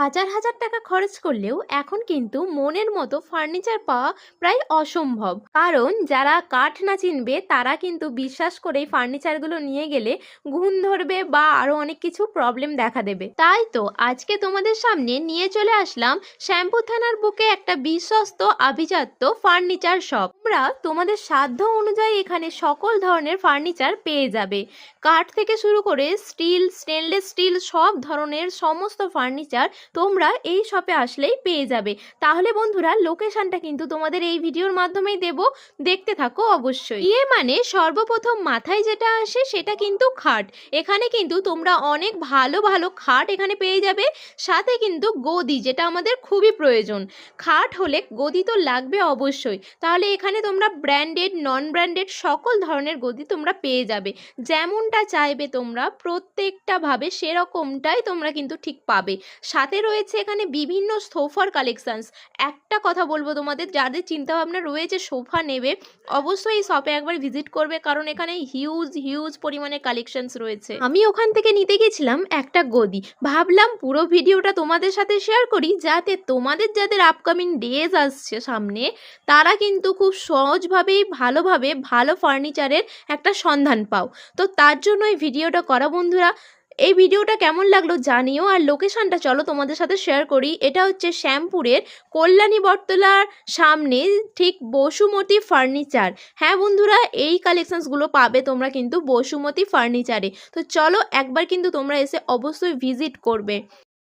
হাজার হাজার টাকা খরচ করলেও এখন কিন্তু মনের মতো ফার্নিচার পাওয়া প্রায় অসম্ভব। কারণ যারা কাঠ না চিনবে তারা কিন্তু বিশ্বাস করে এই ফার্নিচারগুলো নিয়ে গেলে ঘুণ ধরবে বা আরো অনেক কিছু প্রবলেম দেখা দেবে। তাই তো আজকে তোমাদের সামনে নিয়ে চলে আসলাম শ্যামপুর থানার বুকে একটা বিশ্বস্ত আভিজাত্য ফার্নিচার শপ। তোমরা তোমাদের সাধ্য অনুযায়ী এখানে সকল ধরনের ফার্নিচার পেয়ে যাবে। কাঠ থেকে শুরু করে স্টিল, স্টেনলেস স্টিল সব ধরনের সমস্ত ফার্নিচার তোমরা এই শপে আসলেই পেয়ে যাবে। তাহলে বন্ধুরা লোকেশনটা কিন্তু তোমাদের এই ভিডিওর মাধ্যমেই দেব, দেখতে থাকো অবশ্যই। মানে সর্বপ্রথম মাথায় যেটা আসে সেটা কিন্তু খাট। এখানে কিন্তু তোমরা অনেক ভালো ভালো খাট এখানে পেয়ে যাবে, সাথে কিন্তু গদি, যেটা আমাদের খুবই প্রয়োজন। খাট হলে গদি তো লাগবে অবশ্যই, তাহলে এখানে তোমরা ব্র্যান্ডেড নন ব্র্যান্ডেড সকল ধরনের গদি তোমরা পেয়ে যাবে। যেমনটা চাইবে তোমরা প্রত্যেকটা ভাবে সেরকমটাই তোমরা কিন্তু ঠিক পাবে। সাথে রয়েছে এখানে বিভিন্ন সোফার কালেকশনস। একটা কথা বলবো তোমাদের, যাদের চিন্তাভাবনা রয়েছে সোফা নেবে, অবশ্যই এই শপে একবার ভিজিট করবে, কারণ এখানে হিউজ হিউজ পরিমাণে কালেকশনস রয়েছে। আমি ওখান থেকে নিতে গেছিলাম একটা গদি, ভাবলাম পুরো ভিডিওটা তোমাদের সাথে শেয়ার করি, যাতে তোমাদের যাদের আপকামিং ডেজ আসছে সামনে, তারা কিন্তু খুব সহজভাবেই ভালোভাবে ভালো ফার্নিচারের একটা সন্ধান পাও। তো তার জন্য এই ভিডিওটা করা বন্ধুরা। এই ভিডিওটা কেমন লাগলো জানিও, আর লোকেশনটা চলো তোমাদের সাথে শেয়ার করি। এটা হচ্ছে শ্যামপুরের কল্যাণী বটতলার সামনে, ঠিক বসুমতী ফার্নিচার। হ্যাঁ বন্ধুরা, এই কালেকশনসগুলো পাবে তোমরা কিন্তু বসুমতী ফার্নিচারে। তো চলো একবার কিন্তু তোমরা এসে অবশ্যই ভিজিট করবে।